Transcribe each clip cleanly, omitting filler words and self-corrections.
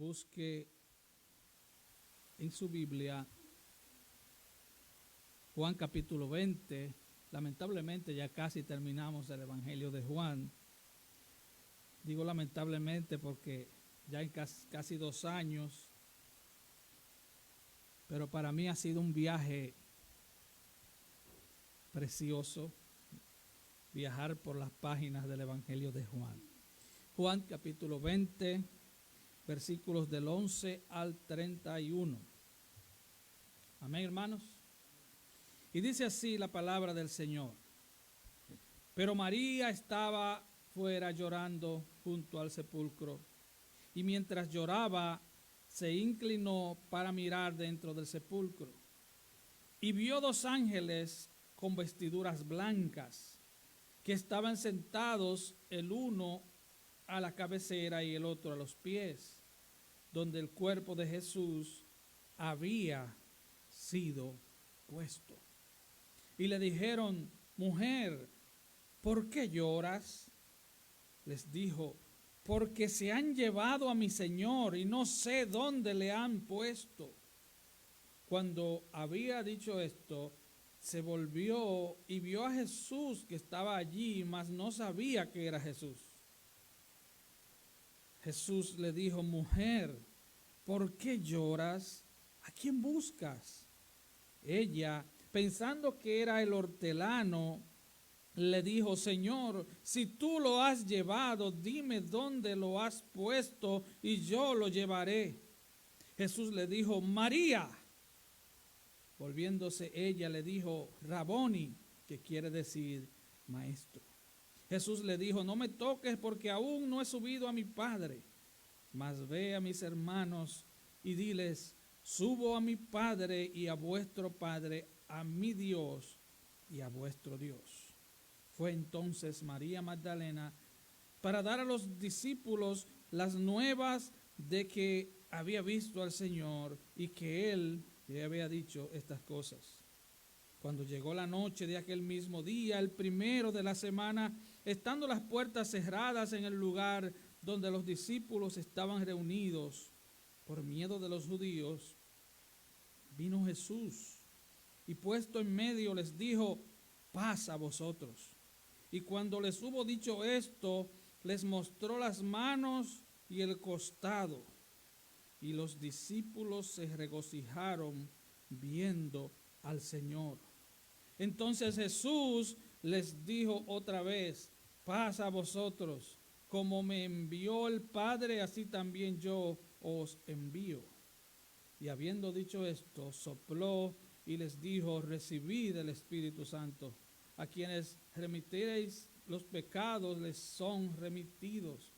busque en su Biblia Juan capítulo 20. Lamentablemente ya casi terminamos el Evangelio de Juan. Digo lamentablemente porque ya hay casi 2 años, pero para mí ha sido un viaje precioso viajar por las páginas del Evangelio de Juan. Juan capítulo 20, versículos del 11 al 31. Amén, hermanos. Y dice así la palabra del Señor. Pero María estaba fuera llorando junto al sepulcro, y mientras lloraba se inclinó para mirar dentro del sepulcro, y vio 2 ángeles con vestiduras blancas, que estaban sentados el uno a la cabecera y el otro a los pies, donde el cuerpo de Jesús había sido puesto. Y le dijeron: mujer, ¿por qué lloras? Les dijo: porque se han llevado a mi Señor y no sé dónde le han puesto. Cuando había dicho esto, se volvió y vio a Jesús que estaba allí, mas no sabía que era Jesús. Jesús le dijo: mujer, ¿por qué lloras? ¿A quién buscas? Ella, pensando que era el hortelano, le dijo: Señor, si tú lo has llevado, dime dónde lo has puesto y yo lo llevaré. Jesús le dijo: María. Volviéndose ella le dijo: Raboni, que quiere decir maestro. Jesús le dijo: no me toques, porque aún no he subido a mi Padre, mas ve a mis hermanos y diles: subo a mi Padre y a vuestro Padre, a mi Dios y a vuestro Dios. Fue entonces María Magdalena para dar a los discípulos las nuevas de que había visto al Señor y que Él le había dicho estas cosas. Cuando llegó la noche de aquel mismo día, el primero de la semana, estando las puertas cerradas en el lugar donde los discípulos estaban reunidos por miedo de los judíos, vino Jesús y puesto en medio les dijo: paz a vosotros. Y cuando les hubo dicho esto, les mostró las manos y el costado. Y los discípulos se regocijaron viendo al Señor. Entonces Jesús les dijo otra vez: paz a vosotros. Como me envió el Padre, así también yo os envío. Y habiendo dicho esto, sopló y les dijo: recibid el Espíritu Santo. A quienes remitiréis los pecados les son remitidos,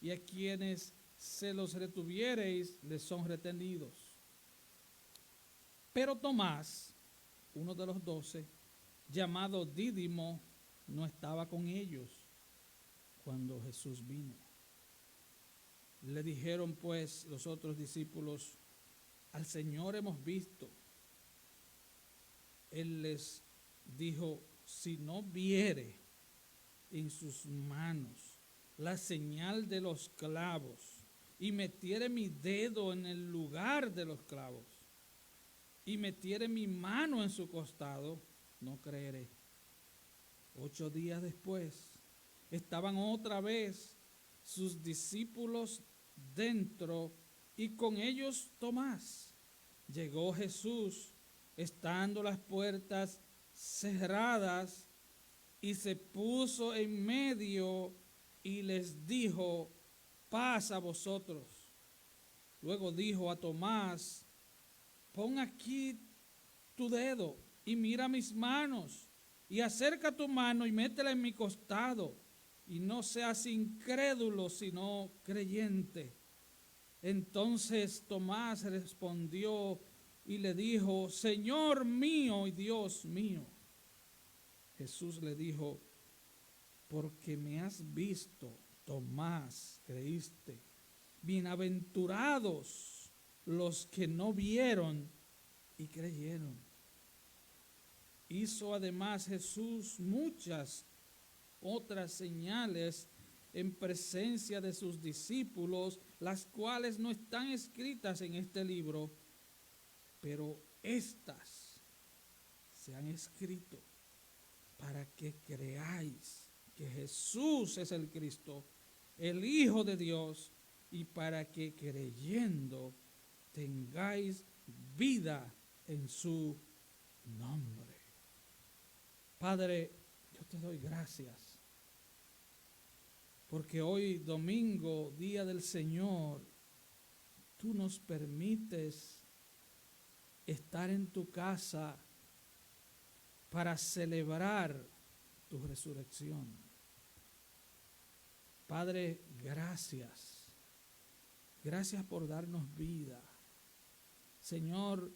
y a quienes se los retuviereis les son retenidos. Pero Tomás, uno de los 12, llamado Dídimo, no estaba con ellos cuando Jesús vino. Le dijeron pues los otros discípulos: al Señor hemos visto. Él les dijo: si no viere en sus manos la señal de los clavos, y metiere mi dedo en el lugar de los clavos, y metiere mi mano en su costado, no creeré. 8 días después, estaban otra vez sus discípulos dentro, y con ellos Tomás. Llegó Jesús, estando las puertas cerradas, y se puso en medio y les dijo: paz a vosotros. Luego dijo a Tomás: pon aquí tu dedo y mira mis manos, y acerca tu mano y métela en mi costado, y no seas incrédulo sino creyente. Entonces Tomás respondió y le dijo: Señor mío y Dios mío. Jesús le dijo: porque me has visto, Tomás, creíste. Bienaventurados los que no vieron y creyeron. Hizo además Jesús muchas otras señales en presencia de sus discípulos, las cuales no están escritas en este libro, pero estas se han escrito para que creáis que Jesús es el Cristo, el Hijo de Dios, y para que creyendo tengáis vida en su nombre. Padre, yo te doy gracias, porque hoy domingo, día del Señor, tú nos permites estar en tu casa para celebrar tu resurrección. Padre, gracias. Gracias por darnos vida. Señor,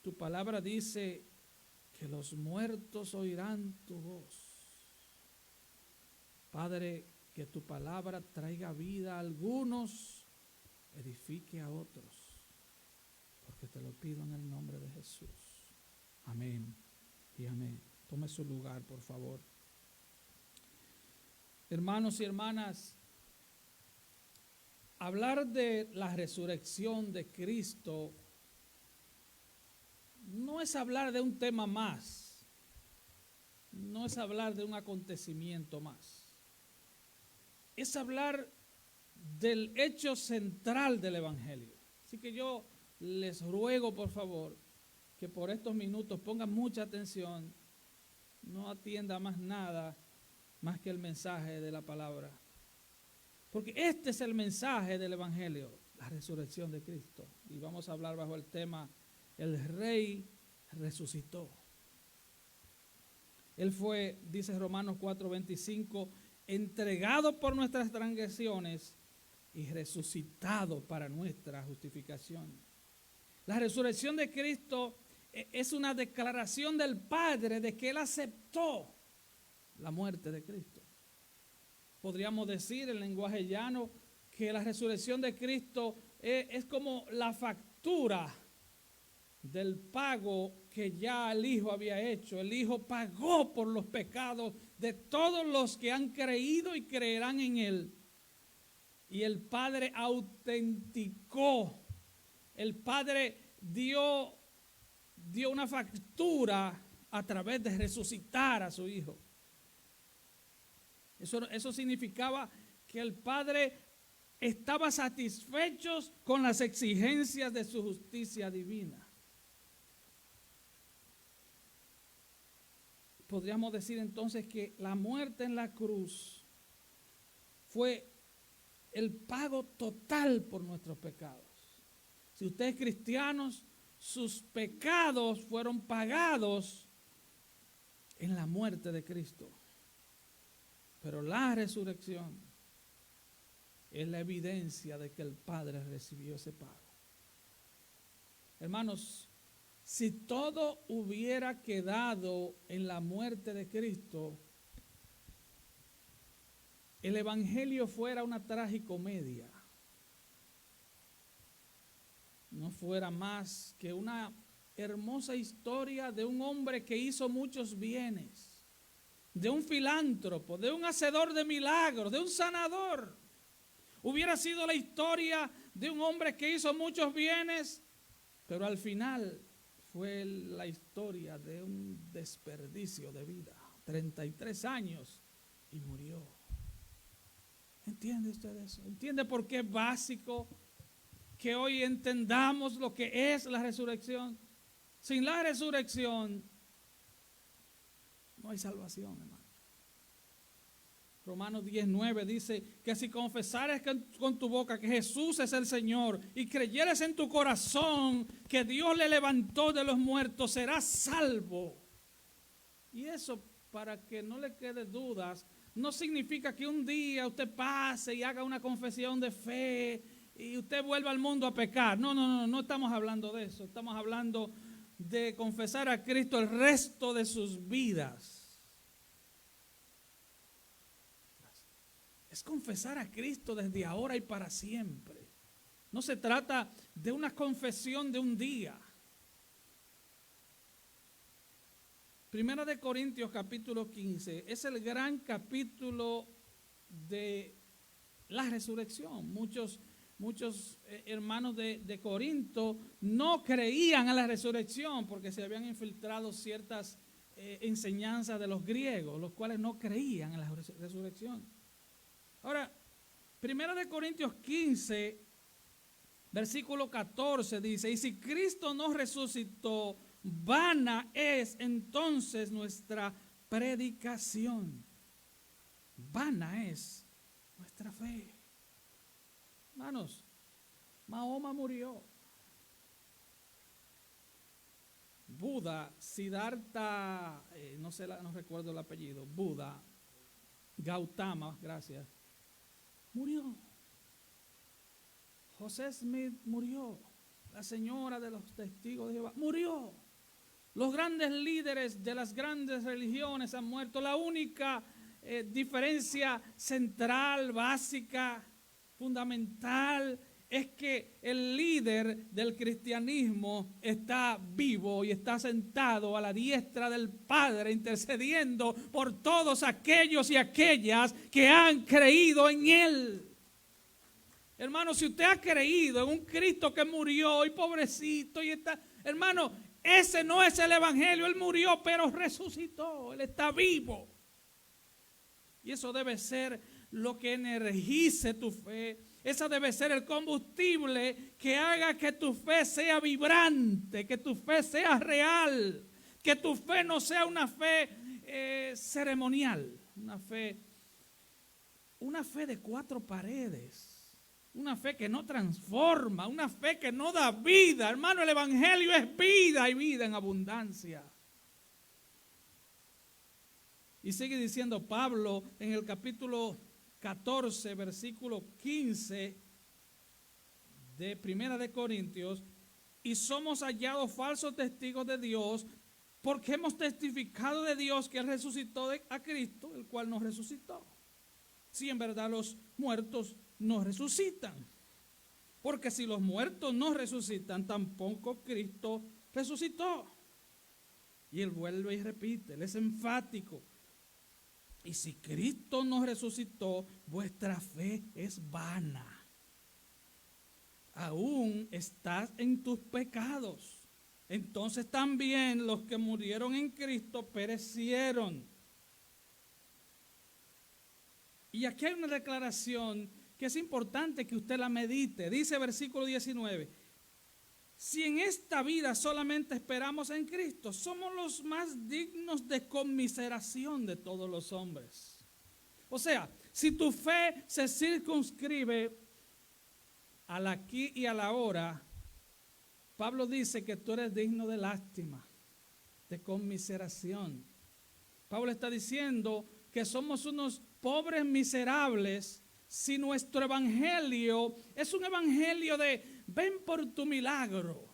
tu palabra dice que los muertos oirán tu voz. Padre, que tu palabra traiga vida a algunos, edifique a otros, porque te lo pido en el nombre de Jesús. Amén y amén. Tome su lugar, por favor. Hermanos y hermanas, hablar de la resurrección de Cristo no es hablar de un tema más, no es hablar de un acontecimiento más, es hablar del hecho central del Evangelio. Así que yo les ruego, por favor, que por estos minutos pongan mucha atención, no atienda más nada más que el mensaje de la palabra. Porque este es el mensaje del Evangelio, la resurrección de Cristo. Y vamos a hablar bajo el tema, el Rey resucitó. Él fue, dice Romanos 4:25, entregado por nuestras transgresiones y resucitado para nuestra justificación. La resurrección de Cristo es una declaración del Padre de que Él aceptó la muerte de Cristo. Podríamos decir en lenguaje llano que la resurrección de Cristo es como la factura del pago que ya el Hijo había hecho. El Hijo pagó por los pecados de todos los que han creído y creerán en Él. Y el Padre autenticó, el Padre dio una factura a través de resucitar a su Hijo. Eso significaba que el Padre estaba satisfecho con las exigencias de su justicia divina. Podríamos decir entonces que la muerte en la cruz fue el pago total por nuestros pecados. Si usted es cristiano, sus pecados fueron pagados en la muerte de Cristo. Pero la resurrección es la evidencia de que el Padre recibió ese pago. Hermanos, si todo hubiera quedado en la muerte de Cristo, el Evangelio fuera una tragicomedia. No fuera más que una hermosa historia de un hombre que hizo muchos bienes, de un filántropo, de un hacedor de milagros, de un sanador. Hubiera sido la historia de un hombre que hizo muchos bienes, pero al final fue la historia de un desperdicio de vida. 33 años y murió. ¿Entiende usted eso? ¿Entiende por qué es básico que hoy entendamos lo que es la resurrección? Sin la resurrección no hay salvación, hermano. Romanos 10:9 dice que si confesares con tu boca que Jesús es el Señor y creyeres en tu corazón que Dios le levantó de los muertos, serás salvo. Y eso, para que no le quede dudas, no significa que un día usted pase y haga una confesión de fe y usted vuelva al mundo a pecar. No estamos hablando de eso. Estamos hablando de confesar a Cristo el resto de sus vidas. Es confesar a Cristo desde ahora y para siempre. No se trata de una confesión de un día. Primera de Corintios capítulo 15 es el gran capítulo de la resurrección. Muchos muchos hermanos de Corinto no creían a la resurrección porque se habían infiltrado ciertas enseñanzas de los griegos, los cuales no creían en la resurrección. Ahora, 1 Corintios 15, versículo 14 dice: y si Cristo no resucitó, vana es entonces nuestra predicación. Vana es nuestra fe. Hermanos, Mahoma murió. Buda, Siddhartha, no recuerdo el apellido, Buda, Gautama, gracias, murió. José Smith murió. La señora de los testigos de Jehová murió. Los grandes líderes de las grandes religiones han muerto. La única diferencia central, básica, fundamental, es que el líder del cristianismo está vivo y está sentado a la diestra del Padre, intercediendo por todos aquellos y aquellas que han creído en Él. Hermano, si usted ha creído en un Cristo que murió y pobrecito y está, hermano, ese no es el evangelio. Él murió pero resucitó, Él está vivo. Y eso debe ser lo que energice tu fe. Ese debe ser el combustible que haga que tu fe sea vibrante, que tu fe sea real, que tu fe no sea una fe ceremonial, una fe de cuatro paredes, una fe que no transforma, una fe que no da vida. Hermano, el evangelio es vida y vida en abundancia. Y sigue diciendo Pablo en el capítulo 14, versículo 15 de Primera de Corintios: y somos hallados falsos testigos de Dios, porque hemos testificado de Dios que Él resucitó a Cristo, el cual nos resucitó. Si en verdad los muertos no resucitan, porque si los muertos no resucitan, tampoco Cristo resucitó. Y él vuelve y repite, él es enfático: y si Cristo no resucitó, vuestra fe es vana. Aún estás en tus pecados. Entonces también los que murieron en Cristo perecieron. Y aquí hay una declaración que es importante que usted la medite. Dice versículo 19: si en esta vida solamente esperamos en Cristo, somos los más dignos de conmiseración de todos los hombres. O sea, si tu fe se circunscribe al aquí y a la ahora, Pablo dice que tú eres digno de lástima, de conmiseración. Pablo está diciendo que somos unos pobres miserables si nuestro evangelio es un evangelio de ven por tu milagro,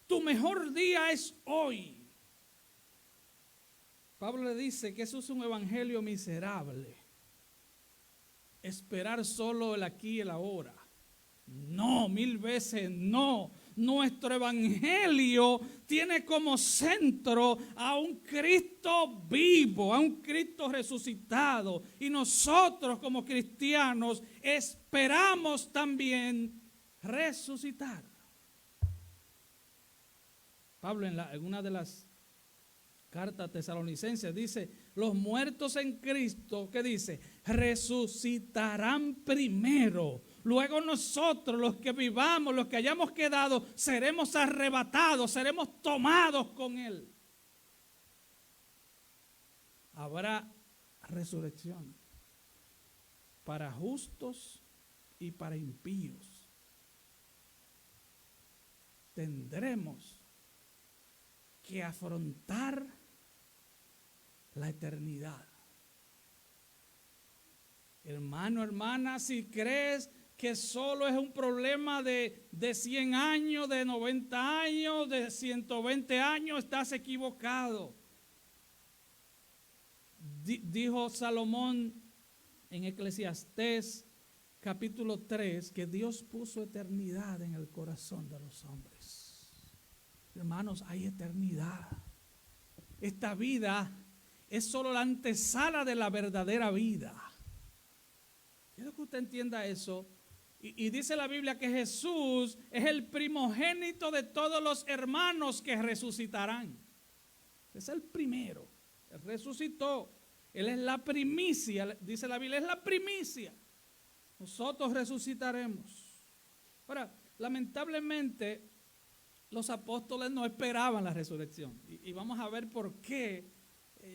tu mejor día es hoy. Pablo le dice que eso es un evangelio miserable. Esperar solo el aquí y el ahora. No, 1000 veces no. Nuestro evangelio tiene como centro a un Cristo vivo, a un Cristo resucitado. Y nosotros como cristianos esperamos también resucitar. Pablo en una de las cartas tesalonicenses dice: los muertos en Cristo, ¿qué dice? Resucitarán primero. Luego nosotros, los que vivamos, los que hayamos quedado, seremos arrebatados, seremos tomados con Él. Habrá resurrección para justos y para impíos. Tendremos que afrontar la eternidad. Hermano, hermana, si crees que solo es un problema de 100 años, de 90 años, de 120 años, estás equivocado. Dijo Salomón en Eclesiastés capítulo 3 que Dios puso eternidad en el corazón de los hombres. Hermanos, hay eternidad. Esta vida es solo la antesala de la verdadera vida. Quiero que usted entienda eso, Y dice la Biblia que Jesús es el primogénito de todos los hermanos que resucitarán. Es el primero. Él resucitó. Él es la primicia, dice la Biblia, es la primicia. Nosotros resucitaremos. Ahora, lamentablemente, los apóstoles no esperaban la resurrección. Y vamos a ver por qué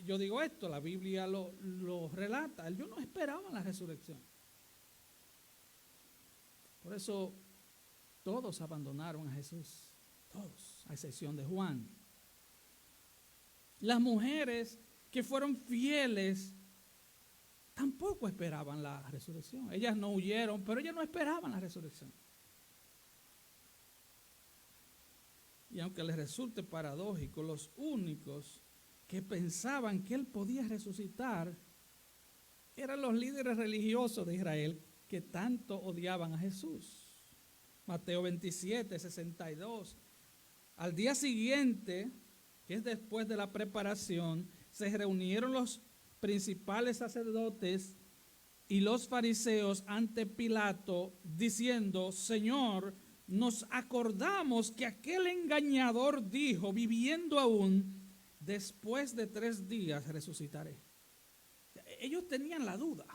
yo digo esto. La Biblia lo relata. Ellos no esperaban la resurrección. Por eso todos abandonaron a Jesús. Todos, a excepción de Juan. Las mujeres que fueron fieles tampoco esperaban la resurrección. Ellas no huyeron, pero ellas no esperaban la resurrección. Y aunque les resulte paradójico, los únicos que pensaban que él podía resucitar eran los líderes religiosos de Israel que tanto odiaban a Jesús. Mateo 27, 62. Al día siguiente, que es después de la preparación, se reunieron los principales sacerdotes y los fariseos ante Pilato, diciendo: Señor, nos acordamos que aquel engañador dijo, viviendo aún, después de 3 días resucitaré. Ellos tenían la duda.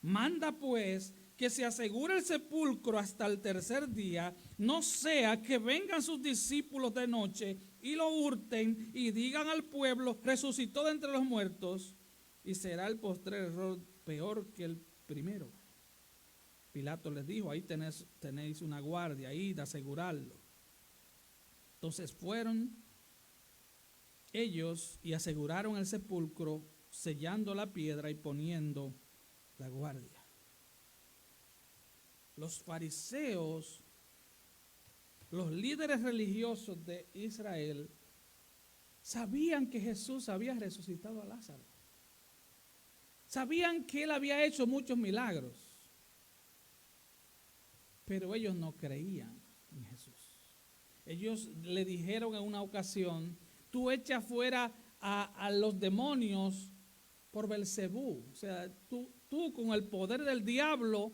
Manda pues que se asegure el sepulcro hasta el 3er día, no sea que vengan sus discípulos de noche y lo hurten y digan al pueblo: resucitó de entre los muertos, y será el postrer error peor que el primero. Pilato les dijo: ahí tenéis una guardia, ahí de asegurarlo. Entonces fueron ellos y aseguraron el sepulcro, sellando la piedra y poniendo la guardia. Los fariseos, los líderes religiosos de Israel, sabían que Jesús había resucitado a Lázaro. Sabían que él había hecho muchos milagros. Pero ellos no creían en Jesús. Ellos le dijeron en una ocasión: tú echas fuera a los demonios por Belcebú. O sea, tú con el poder del diablo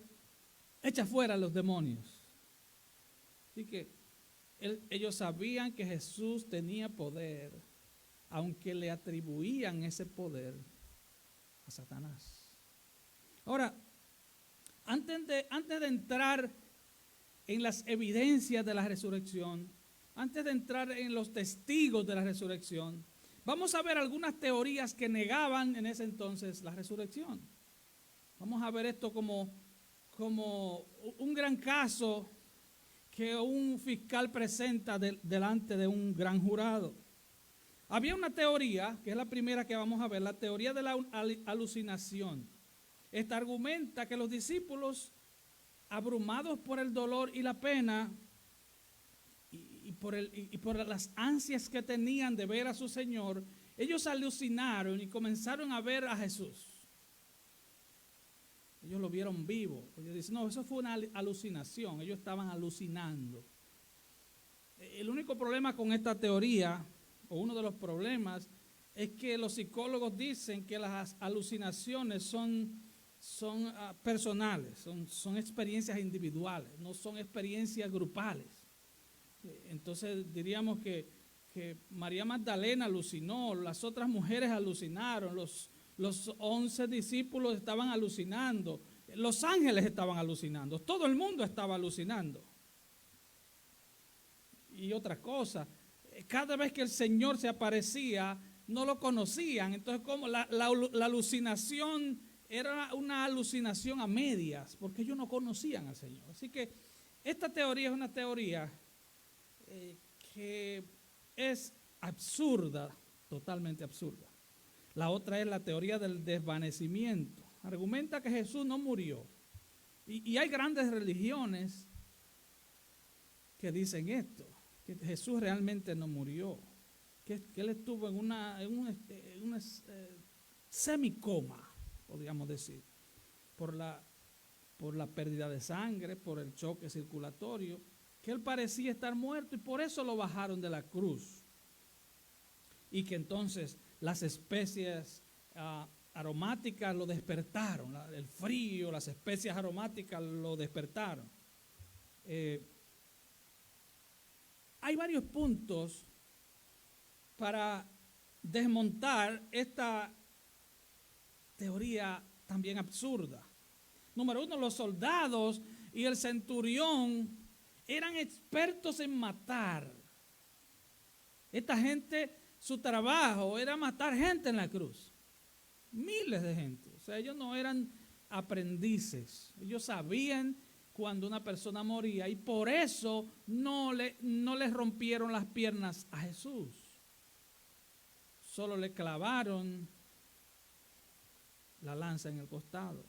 echas fuera a los demonios. Así que ellos sabían que Jesús tenía poder, aunque le atribuían ese poder a Satanás. Ahora, antes de entrar en las evidencias de la resurrección, antes de entrar en los testigos de la resurrección, vamos a ver algunas teorías que negaban en ese entonces la resurrección. Vamos a ver esto como un gran caso que un fiscal presenta delante de un gran jurado. Había una teoría, que es la primera que vamos a ver, la teoría de la alucinación. Esta argumenta que los discípulos, abrumados por el dolor y la pena y por las ansias que tenían de ver a su Señor, ellos alucinaron y comenzaron a ver a Jesús. Ellos lo vieron vivo. Ellos dicen: no, eso fue una alucinación. Ellos estaban alucinando. El único problema con esta teoría, o uno de los problemas, es que los psicólogos dicen que las alucinaciones son personales, son experiencias individuales, no son experiencias grupales. Entonces diríamos que María Magdalena alucinó, las otras mujeres alucinaron, los 11 discípulos estaban alucinando, los ángeles estaban alucinando, todo el mundo estaba alucinando. Y otra cosa, cada vez que el Señor se aparecía, no lo conocían. Entonces, como la alucinación era una alucinación a medias, porque ellos no conocían al Señor. Así que esta teoría es una teoría que es absurda, totalmente absurda. La otra es la teoría del desvanecimiento. Argumenta que Jesús no murió. Y hay grandes religiones que dicen esto, que Jesús realmente no murió, que él estuvo en una semicoma, podríamos decir, por la pérdida de sangre, por el choque circulatorio, que él parecía estar muerto y por eso lo bajaron de la cruz. Y que entonces las especies aromáticas lo despertaron, el frío, las especias aromáticas lo despertaron. Hay varios puntos para desmontar esta teoría también absurda. Número uno, los soldados y el centurión eran expertos en matar. Esta gente, su trabajo era matar gente en la cruz. Miles de gente. O sea, ellos no eran aprendices. Ellos sabían cuando una persona moría y por eso no les rompieron las piernas a Jesús. Solo le clavaron la lanza en el costado.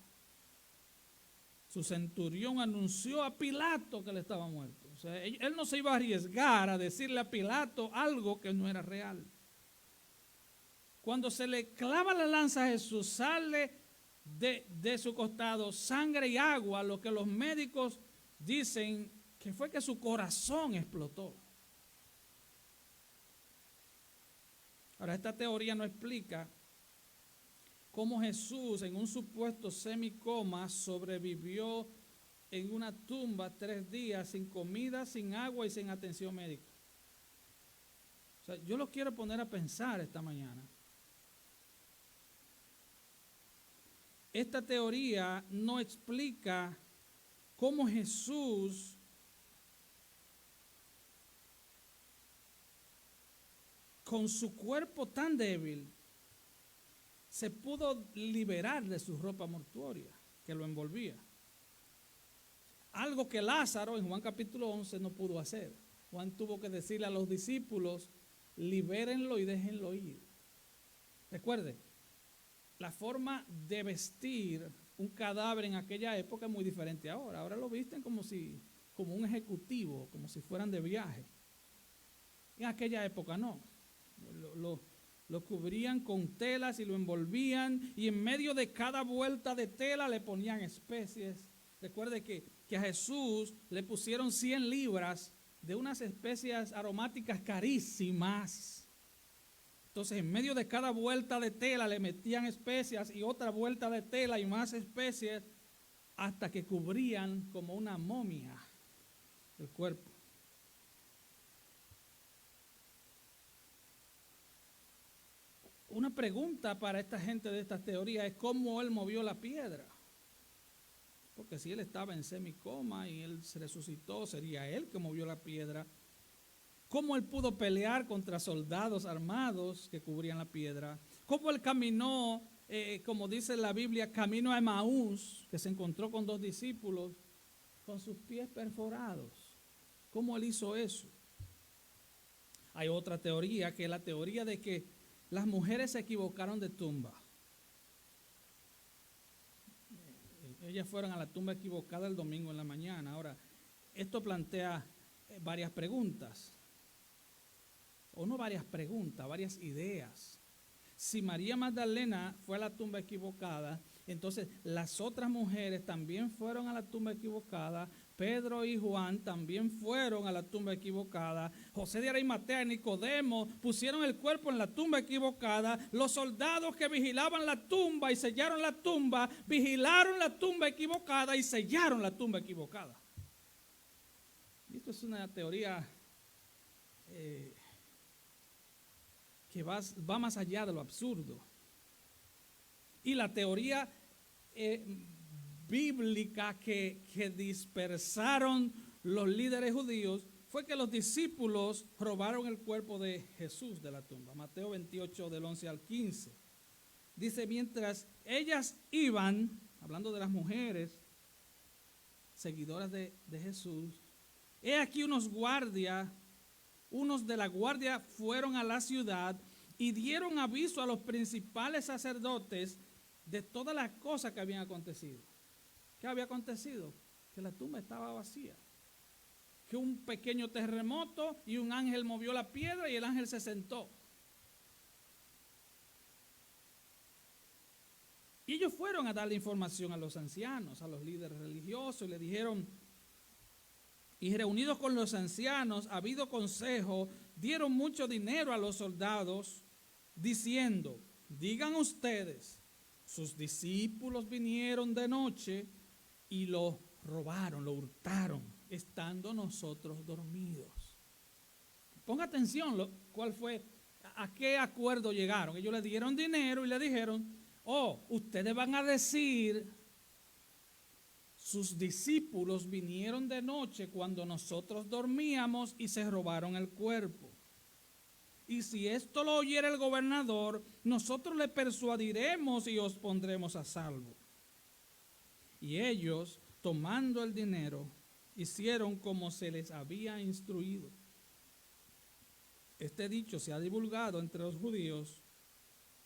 Su centurión anunció a Pilato que él estaba muerto. O sea, él no se iba a arriesgar a decirle a Pilato algo que no era real. Cuando se le clava la lanza a Jesús, sale de su costado sangre y agua, lo que los médicos dicen que fue que su corazón explotó. Ahora, esta teoría no explica cómo Jesús, en un supuesto semicoma, sobrevivió en una tumba 3 días sin comida, sin agua y sin atención médica. O sea, yo lo quiero poner a pensar esta mañana. Esta teoría no explica cómo Jesús con su cuerpo tan débil se pudo liberar de su ropa mortuoria que lo envolvía. Algo que Lázaro en Juan capítulo 11 no pudo hacer. Juan tuvo que decirle a los discípulos, libérenlo y déjenlo ir. Recuerde, la forma de vestir un cadáver en aquella época es muy diferente ahora. Ahora lo visten como un ejecutivo, como si fueran de viaje. En aquella época no. Lo cubrían con telas y lo envolvían, y en medio de cada vuelta de tela le ponían especies. Recuerde que a Jesús le pusieron 100 libras de unas especias aromáticas carísimas. Entonces, en medio de cada vuelta de tela le metían especias y otra vuelta de tela y más especias hasta que cubrían como una momia el cuerpo. Una pregunta para esta gente de esta teoría es cómo él movió la piedra. Porque si él estaba en semicoma y él se resucitó, sería él que movió la piedra. ¿Cómo él pudo pelear contra soldados armados que cubrían la piedra? ¿Cómo él caminó, como dice la Biblia, camino a Emaús, que se encontró con 2 discípulos, con sus pies perforados? ¿Cómo él hizo eso? Hay otra teoría, que es la teoría de que las mujeres se equivocaron de tumba. Ellas fueron a la tumba equivocada el domingo en la mañana. Ahora, esto plantea varias preguntas. O no varias preguntas, varias ideas. Si María Magdalena fue a la tumba equivocada, entonces las otras mujeres también fueron a la tumba equivocada. Pedro y Juan también fueron a la tumba equivocada. José de Arimatea y Nicodemo pusieron el cuerpo en la tumba equivocada. Los soldados que vigilaban la tumba y sellaron la tumba, vigilaron la tumba equivocada y sellaron la tumba equivocada. Y esto es una teoría que va más allá de lo absurdo. Y la teoría bíblica que dispersaron los líderes judíos fue que los discípulos robaron el cuerpo de Jesús de la tumba. Mateo 28 del 11 al 15. Dice, mientras ellas iban, hablando de las mujeres seguidoras de Jesús, he aquí unos de la guardia fueron a la ciudad y dieron aviso a los principales sacerdotes de todas las cosas que habían acontecido. ¿Qué había acontecido? Que la tumba estaba vacía. Que un pequeño terremoto y un ángel movió la piedra y el ángel se sentó. Y ellos fueron a darle información a los ancianos, a los líderes religiosos, y le dijeron, y reunidos con los ancianos, habido consejo, dieron mucho dinero a los soldados, diciendo, digan ustedes, sus discípulos vinieron de noche y lo robaron, lo hurtaron, estando nosotros dormidos. Ponga atención, ¿cuál fue? ¿A qué acuerdo llegaron? Ellos le dieron dinero y le dijeron, ustedes van a decir, sus discípulos vinieron de noche cuando nosotros dormíamos y se robaron el cuerpo. Y si esto lo oyera el gobernador, nosotros le persuadiremos y os pondremos a salvo. Y ellos, tomando el dinero, hicieron como se les había instruido. Este dicho se ha divulgado entre los judíos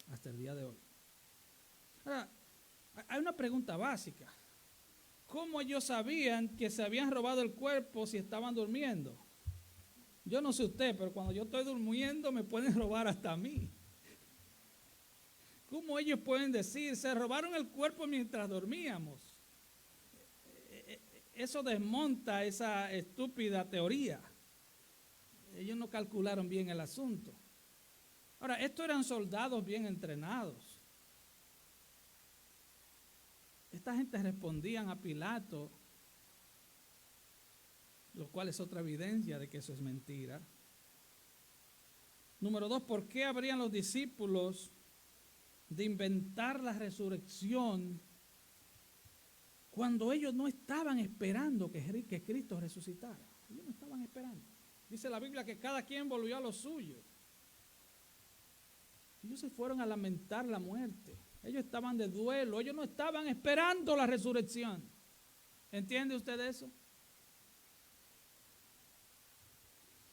hasta el día de hoy. Ahora, hay una pregunta básica. ¿Cómo ellos sabían que se habían robado el cuerpo si estaban durmiendo? Yo no sé usted, pero cuando yo estoy durmiendo me pueden robar hasta a mí. ¿Cómo ellos pueden decir, se robaron el cuerpo mientras dormíamos? Eso desmonta esa estúpida teoría. Ellos no calcularon bien el asunto. Ahora, estos eran soldados bien entrenados. Esta gente respondían a Pilato, lo cual es otra evidencia de que eso es mentira. Número 2, ¿por qué habrían los discípulos de inventar la resurrección cuando ellos no estaban esperando que Cristo resucitara? Ellos no estaban esperando. Dice la Biblia que cada quien volvió a lo suyo. Ellos se fueron a lamentar la muerte. Ellos estaban de duelo. Ellos no estaban esperando la resurrección. ¿Entiende usted eso?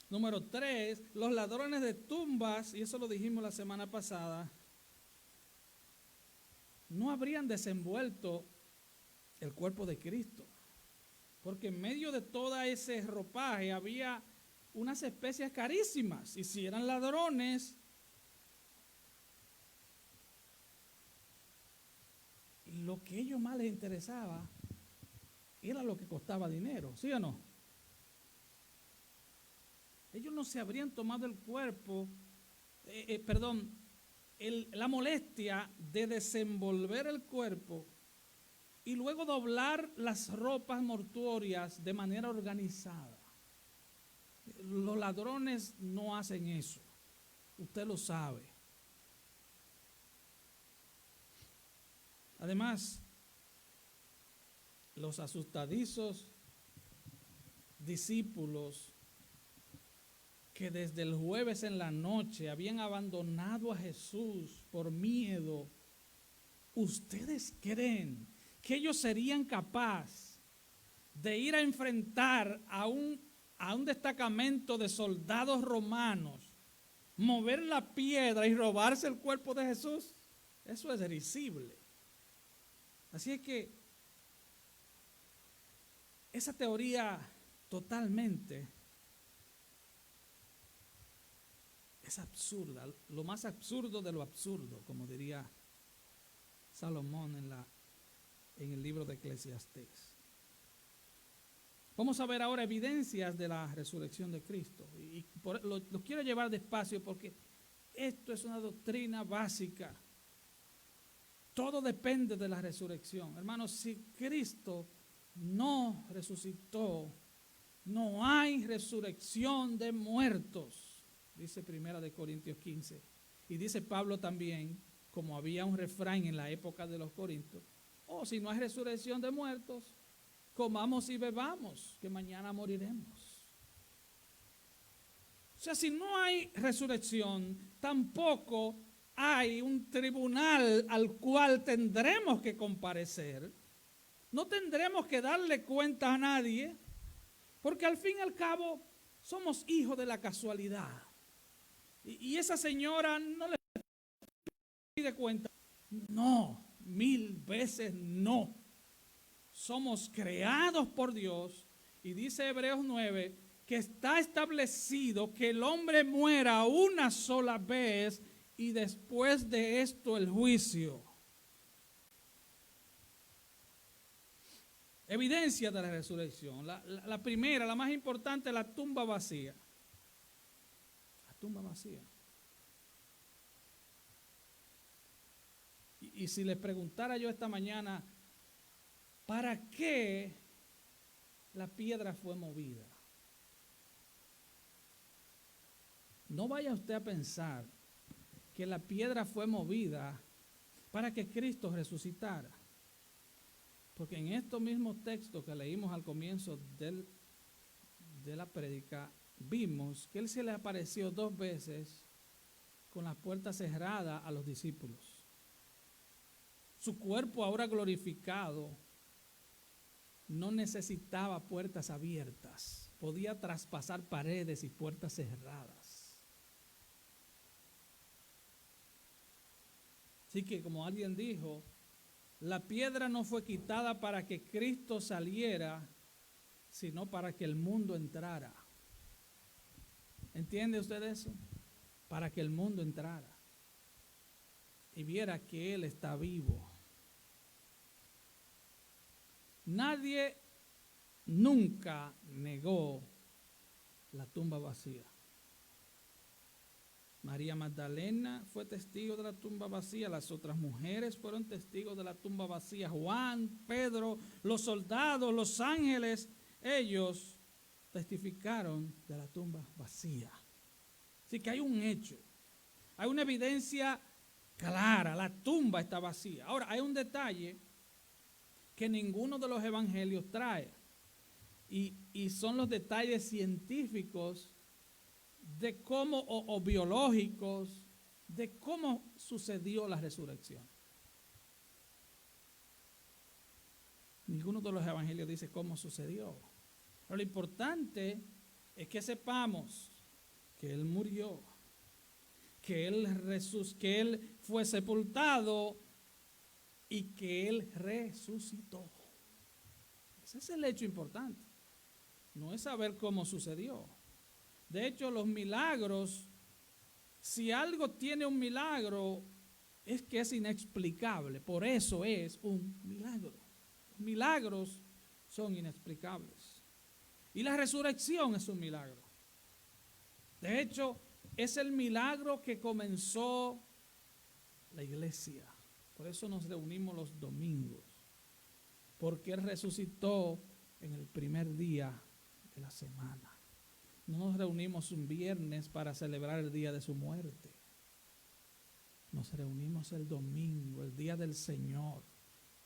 Número 3, los ladrones de tumbas, y eso lo dijimos la semana pasada, no habrían desenvuelto el cuerpo de Cristo, porque en medio de todo ese ropaje había unas especias carísimas, y si eran ladrones, lo que a ellos más les interesaba era lo que costaba dinero, ¿sí o no? Ellos no se habrían tomado el cuerpo, la molestia de desenvolver el cuerpo y luego doblar las ropas mortuorias de manera organizada. Los ladrones no hacen eso, usted lo sabe. Además, los asustadizos discípulos que desde el jueves en la noche habían abandonado a Jesús por miedo, ¿ustedes creen que ellos serían capaces de ir a enfrentar a un destacamento de soldados romanos, mover la piedra y robarse el cuerpo de Jesús? Eso es risible. Así es que esa teoría totalmente es absurda, lo más absurdo de lo absurdo, como diría Salomón en el libro de Eclesiastés. Vamos a ver ahora evidencias de la resurrección de Cristo. Y lo quiero llevar despacio porque esto es una doctrina básica. Todo depende de la resurrección. Hermanos, si Cristo no resucitó, no hay resurrección de muertos, dice 1 Corintios 15. Y dice Pablo también, como había un refrán en la época de los Corintios, si no hay resurrección de muertos, comamos y bebamos, que mañana moriremos. O sea, si no hay resurrección, tampoco hay un tribunal al cual tendremos que comparecer. No tendremos que darle cuenta a nadie, porque al fin y al cabo somos hijos de la casualidad. Y esa señora no le pide cuenta. No, 1000 veces no. Somos creados por Dios, y dice Hebreos 9 que está establecido que el hombre muera una sola vez y después de esto el juicio. Evidencia de la resurrección. La primera, la más importante, la tumba vacía. La tumba vacía. Y si les preguntara yo esta mañana, ¿para qué la piedra fue movida? No vaya usted a pensar que la piedra fue movida para que Cristo resucitara. Porque en estos mismos textos que leímos al comienzo de la prédica, vimos que Él se le apareció 2 veces con las puertas cerradas a los discípulos. Su cuerpo ahora glorificado no necesitaba puertas abiertas, podía traspasar paredes y puertas cerradas. Así que, como alguien dijo, la piedra no fue quitada para que Cristo saliera, sino para que el mundo entrara. ¿Entiende usted eso? Para que el mundo entrara y viera que Él está vivo. Nadie nunca negó la tumba vacía. María Magdalena fue testigo de la tumba vacía, las otras mujeres fueron testigos de la tumba vacía, Juan, Pedro, los soldados, los ángeles, ellos testificaron de la tumba vacía. Así que hay un hecho, hay una evidencia clara, la tumba está vacía. Ahora, hay un detalle que ninguno de los evangelios trae, y son los detalles científicos de cómo, o biológicos, de cómo sucedió la resurrección. Ninguno de los evangelios dice cómo sucedió. Pero lo importante es que sepamos que Él murió, que Él fue sepultado y que Él resucitó. Ese es el hecho importante. No es saber cómo sucedió. De hecho, los milagros, si algo tiene un milagro, es que es inexplicable. Por eso es un milagro. Los milagros son inexplicables. Y la resurrección es un milagro. De hecho, es el milagro que comenzó la iglesia. Por eso nos reunimos los domingos. Porque Él resucitó en el primer día de la semana. No nos reunimos un viernes para celebrar el día de su muerte. Nos reunimos el domingo, el día del Señor.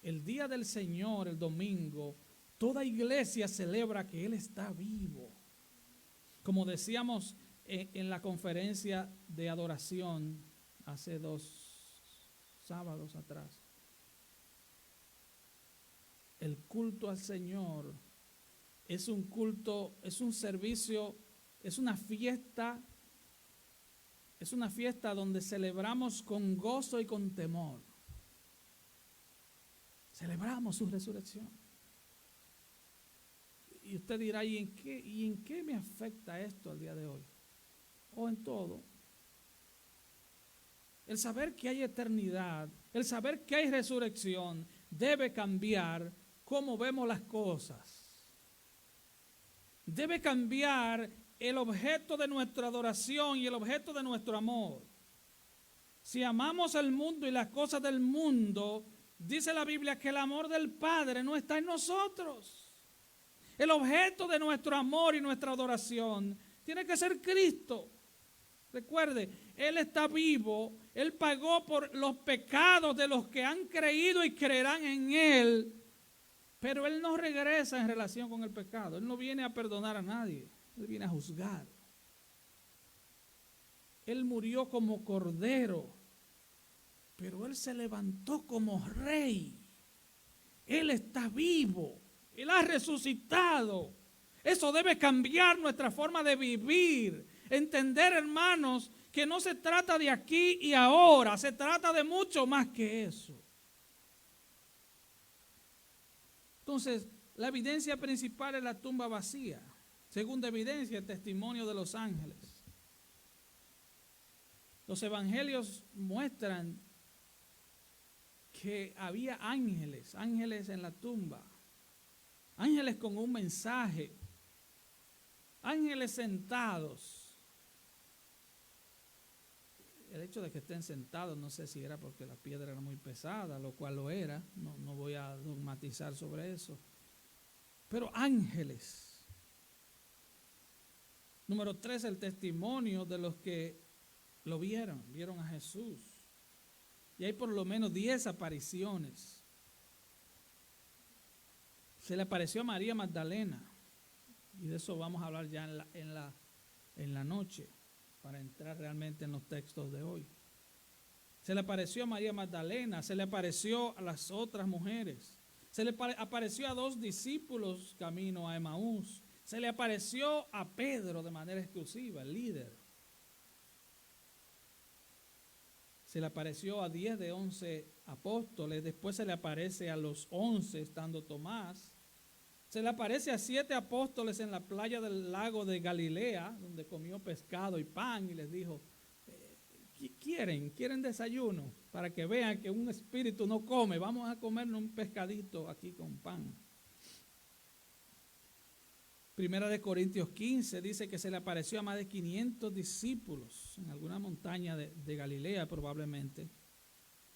El día del Señor, el domingo, toda iglesia celebra que Él está vivo. Como decíamos en la conferencia de adoración hace 2 sábados atrás, el culto al Señor es un culto, es un servicio, es una fiesta donde celebramos con gozo y con temor. Celebramos su resurrección. Y usted dirá, ¿y en qué me afecta esto al día de hoy? O en todo. El saber que hay eternidad, el saber que hay resurrección, debe cambiar cómo vemos las cosas. Debe cambiar el objeto de nuestra adoración y el objeto de nuestro amor. Si amamos el mundo y las cosas del mundo, dice la Biblia que el amor del Padre no está en nosotros. El objeto de nuestro amor y nuestra adoración tiene que ser Cristo. Recuerde, Él está vivo, Él pagó por los pecados de los que han creído y creerán en Él, pero Él no regresa en relación con el pecado. Él no viene a perdonar a nadie, Él viene a juzgar. Él murió como cordero, pero Él se levantó como rey. Él está vivo, Él ha resucitado. Eso debe cambiar nuestra forma de vivir. Entender, hermanos, que no se trata de aquí y ahora, se trata de mucho más que eso. Entonces, la evidencia principal es la tumba vacía. Segunda evidencia, el testimonio de los ángeles. Los evangelios muestran que había ángeles en la tumba, ángeles con un mensaje, ángeles sentados. el hecho de que estén sentados, no sé si era porque la piedra era muy pesada, lo cual lo era, no voy a dogmatizar sobre eso. Pero ángeles. Número 3, el testimonio de los que lo vieron a Jesús. Y hay por lo menos 10 apariciones. Se le apareció a María Magdalena, y de eso vamos a hablar ya en la noche, para entrar realmente en los textos de hoy. Se le apareció a María Magdalena, se le apareció a las otras mujeres, se le apareció a 2 discípulos camino a Emaús, se le apareció a Pedro de manera exclusiva, el líder. Se le apareció a 10 de 11 apóstoles, después se le aparece a los 11 estando Tomás. Se le aparece a 7 apóstoles en la playa del lago de Galilea, donde comió pescado y pan y les dijo, ¿quieren desayuno? Para que vean que un espíritu no come, vamos a comernos un pescadito aquí con pan. Primera de Corintios 15 dice que se le apareció a más de 500 discípulos en alguna montaña de Galilea probablemente.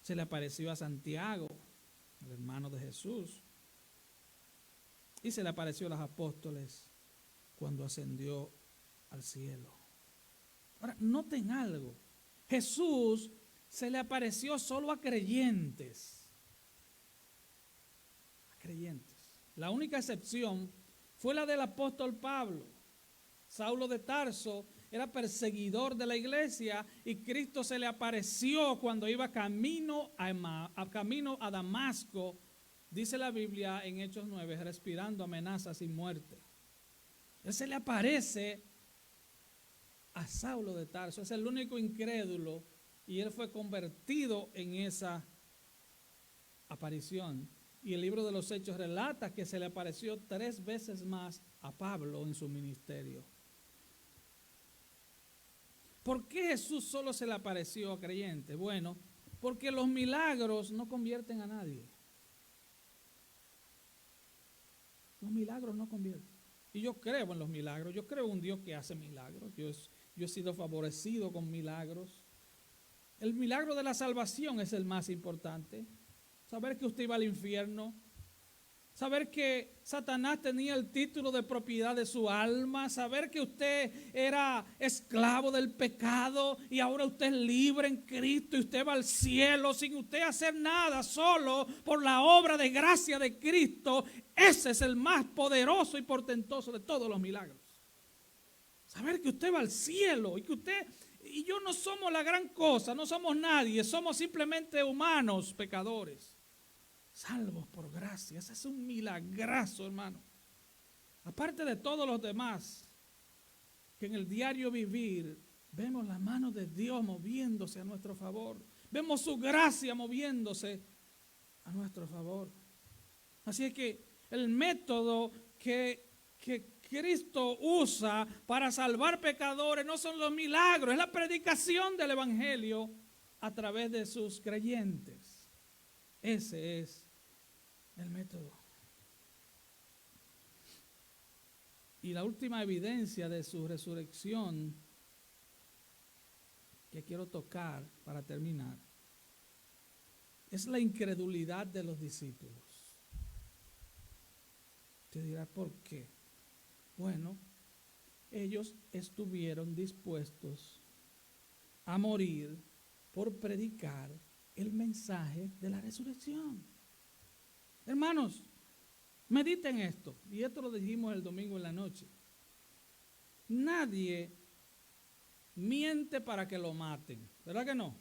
Se le apareció a Santiago, el hermano de Jesús. Y se le apareció a los apóstoles cuando ascendió al cielo. Ahora, noten algo. Jesús se le apareció solo a creyentes. A creyentes. La única excepción fue la del apóstol Pablo. Saulo de Tarso era perseguidor de la iglesia y Cristo se le apareció cuando iba camino a Damasco, dice la Biblia en Hechos 9, respirando amenazas y muerte. Él se le aparece a Saulo de Tarso, es el único incrédulo y él fue convertido en esa aparición. Y el libro de los Hechos relata que se le apareció 3 veces más a Pablo en su ministerio. ¿Por qué Jesús solo se le apareció a creyentes? Bueno, porque los milagros no convierten a nadie. Los milagros no convierten. Y yo creo en los milagros, yo creo en un Dios que hace milagros. Yo he sido favorecido con milagros. El milagro de la salvación es el más importante. Saber que usted iba al infierno, saber que Satanás tenía el título de propiedad de su alma, saber que usted era esclavo del pecado y ahora usted es libre en Cristo y usted va al cielo sin usted hacer nada, solo por la obra de gracia de Cristo. Ese es el más poderoso y portentoso de todos los milagros. Saber que usted va al cielo y que usted y yo no somos la gran cosa, no somos nadie, somos simplemente humanos pecadores. Salvos por gracia. Ese es un milagrazo, hermano. Aparte de todos los demás, que en el diario vivir vemos la mano de Dios moviéndose a nuestro favor. Vemos su gracia moviéndose a nuestro favor. Así es que el método que Cristo usa para salvar pecadores no son los milagros, es la predicación del evangelio a través de sus creyentes. Ese es el método. Y la última evidencia de su resurrección que quiero tocar para terminar es la incredulidad de los discípulos. Usted dirá, ¿por qué? Bueno, ellos estuvieron dispuestos a morir por predicar el mensaje de la resurrección. Hermanos, mediten esto, y esto lo dijimos el domingo en la noche. Nadie miente para que lo maten, ¿verdad que no?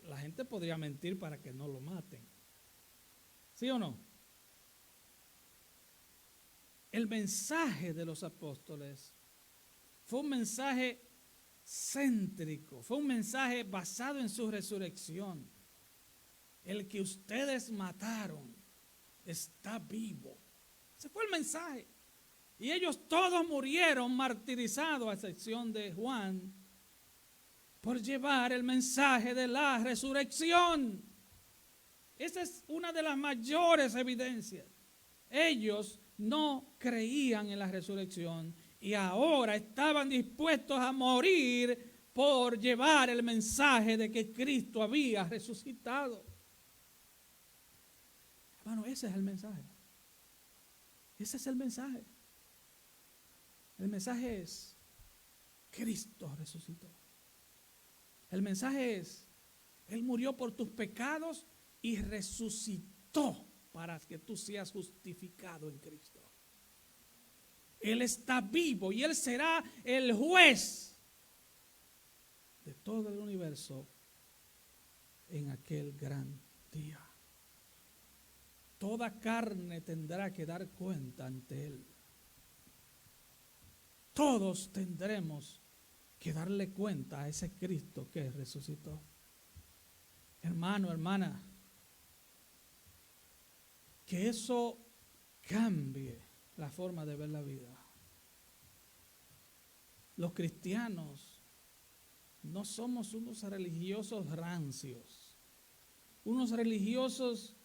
La gente podría mentir para que no lo maten, ¿sí o no? El mensaje de los apóstoles fue un mensaje céntrico, fue un mensaje basado en su resurrección. El que ustedes mataron está vivo. Ese fue el mensaje. Y ellos todos murieron martirizados, a excepción de Juan, por llevar el mensaje de la resurrección. Esa es una de las mayores evidencias. Ellos no creían en la resurrección y ahora estaban dispuestos a morir por llevar el mensaje de que Cristo había resucitado. Hermano, ese es el mensaje. Ese es el mensaje. El mensaje es: Cristo resucitó. El mensaje es: Él murió por tus pecados y resucitó para que tú seas justificado en Cristo. Él está vivo y Él será el juez de todo el universo en aquel gran día. Toda carne tendrá que dar cuenta ante Él. Todos tendremos que darle cuenta a ese Cristo que resucitó. Hermano, hermana, que eso cambie la forma de ver la vida. Los cristianos no somos unos religiosos rancios, unos religiosos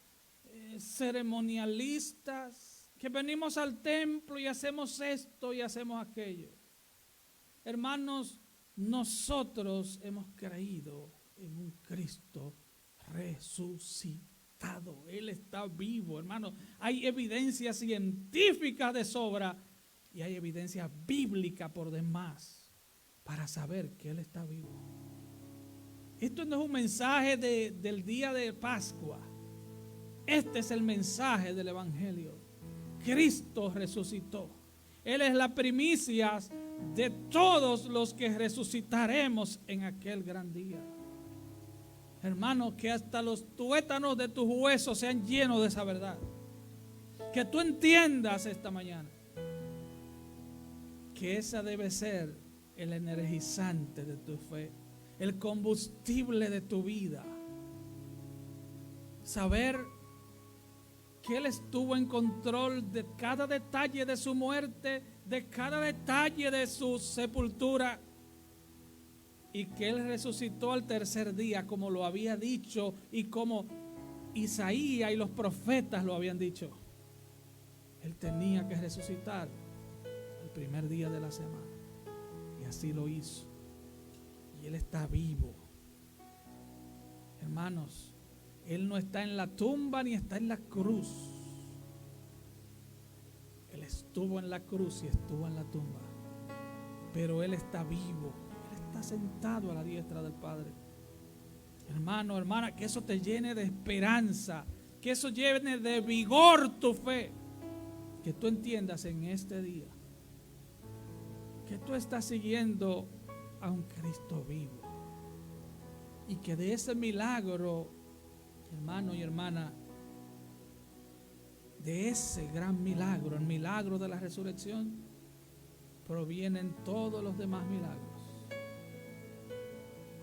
ceremonialistas que venimos al templo y hacemos esto y hacemos aquello. Hermanos, nosotros hemos creído en un Cristo resucitado. Él está vivo, hermano. Hay evidencia científica de sobra y hay evidencia bíblica por demás para saber que Él está vivo. Esto no es un mensaje del día de Pascua. Este es el mensaje del Evangelio. Cristo resucitó. Él es la primicia de todos los que resucitaremos en aquel gran día. Hermano, que hasta los tuétanos de tus huesos sean llenos de esa verdad. Que tú entiendas esta mañana que esa debe ser el energizante de tu fe, el combustible de tu vida. Saber que Él estuvo en control de cada detalle de su muerte, de cada detalle de su sepultura, y que Él resucitó al tercer día como lo había dicho y como Isaías y los profetas lo habían dicho. Él tenía que resucitar el primer día de la semana, y así lo hizo. Y Él está vivo. Hermanos, Él no está en la tumba ni está en la cruz. Él estuvo en la cruz y estuvo en la tumba, pero Él está vivo. Él está sentado a la diestra del Padre. Hermano, hermana, que eso te llene de esperanza, que eso llene de vigor tu fe. Que tú entiendas en este día que tú estás siguiendo a un Cristo vivo, y que de ese milagro, hermano y hermana, de ese gran milagro, el milagro de la resurrección, provienen todos los demás milagros.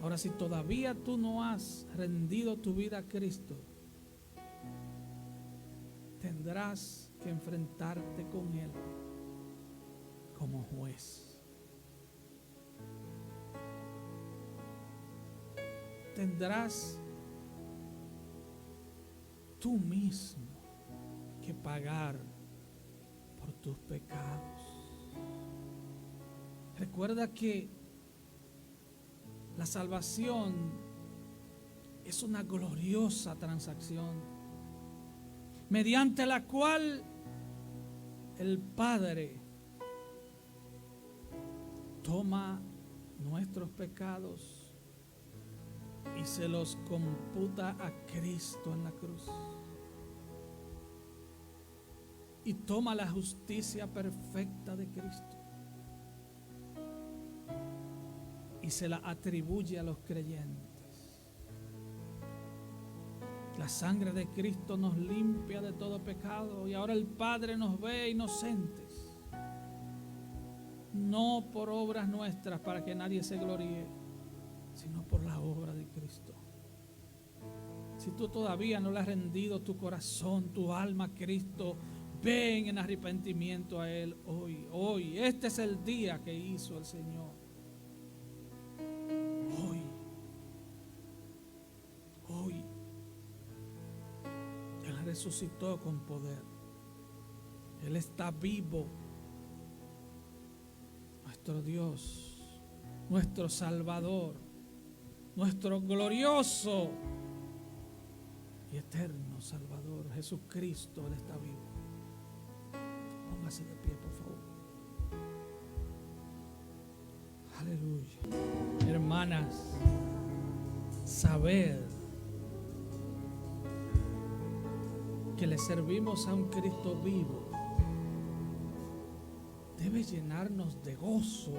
Ahora, si todavía tú no has rendido tu vida a Cristo, tendrás que enfrentarte con Él como juez. Tendrás tú mismo que pagar por tus pecados. Recuerda que la salvación es una gloriosa transacción mediante la cual el Padre toma nuestros pecados y se los computa a Cristo en la cruz. Y toma la justicia perfecta de Cristo y se la atribuye a los creyentes. La sangre de Cristo nos limpia de todo pecado y ahora el Padre nos ve inocentes, no por obras nuestras para que nadie se gloríe, sino por la obra de Cristo. Si tú todavía no le has rendido tu corazón, tu alma a Cristo, ven en arrepentimiento a Él hoy. Este es el día que hizo el Señor. Hoy. Él resucitó con poder. Él está vivo. nuestro Dios, nuestro Salvador, nuestro glorioso y eterno Salvador, Jesucristo, Él está vivo. Póngase de pie, por favor. Aleluya. Hermanas, saber que le servimos a un Cristo vivo debe llenarnos de gozo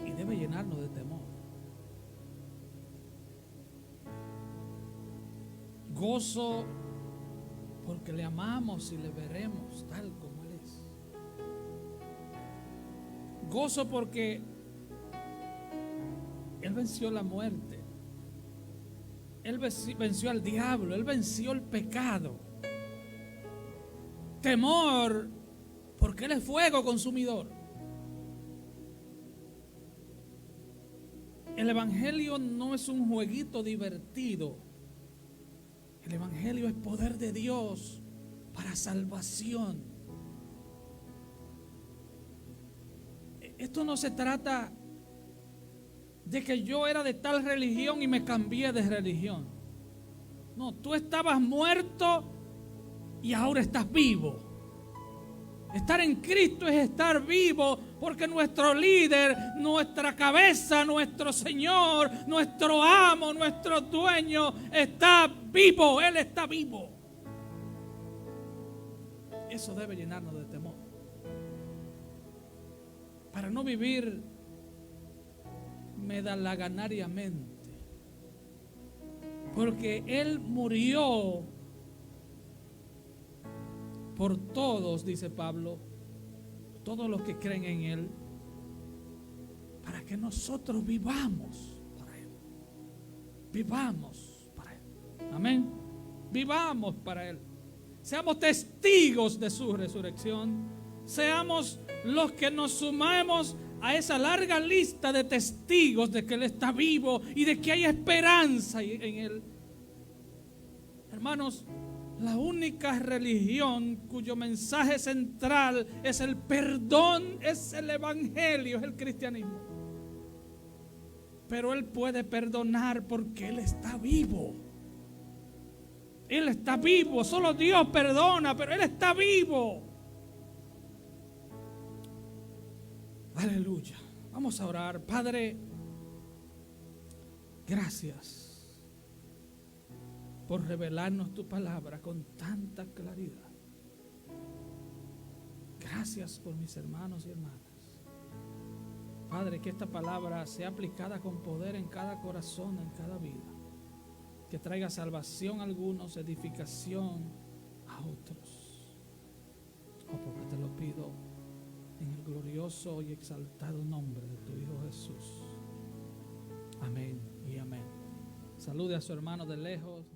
y debe llenarnos de temor. Gozo porque le amamos y le veremos tal como Él es. Gozo porque Él venció la muerte. Él venció al diablo. Él venció el pecado. Temor porque Él es fuego consumidor. El evangelio no es un jueguito divertido. El evangelio es poder de Dios para salvación. Esto no se trata de que yo era de tal religión y me cambié de religión. No, tú estabas muerto y ahora estás vivo. Estar en Cristo es estar vivo, porque nuestro líder, nuestra cabeza, nuestro Señor, nuestro amo, nuestro dueño está vivo. Él está vivo. Eso debe llenarnos de temor. Para no vivir medalaganariamente. Porque Él murió por todos, dice Pablo, todos los que creen en Él, para que nosotros vivamos para Él. Vivamos para Él. Amén. Vivamos para Él. Seamos testigos de su resurrección. Seamos los que nos sumemos a esa larga lista de testigos de que Él está vivo y de que hay esperanza en Él. Hermanos, la única religión cuyo mensaje central es el perdón, es el evangelio, es el cristianismo. Pero Él puede perdonar porque Él está vivo. Él está vivo, solo Dios perdona, pero Él está vivo. Aleluya. Vamos a orar. Padre, gracias por revelarnos tu palabra con tanta claridad. Gracias por mis hermanos y hermanas. Padre, que esta palabra sea aplicada con poder en cada corazón, en cada vida. Que traiga salvación a algunos, edificación a otros. Oh, porque te lo pido en el glorioso y exaltado nombre de tu Hijo Jesús. Amén y amén. Salude a su hermano de lejos.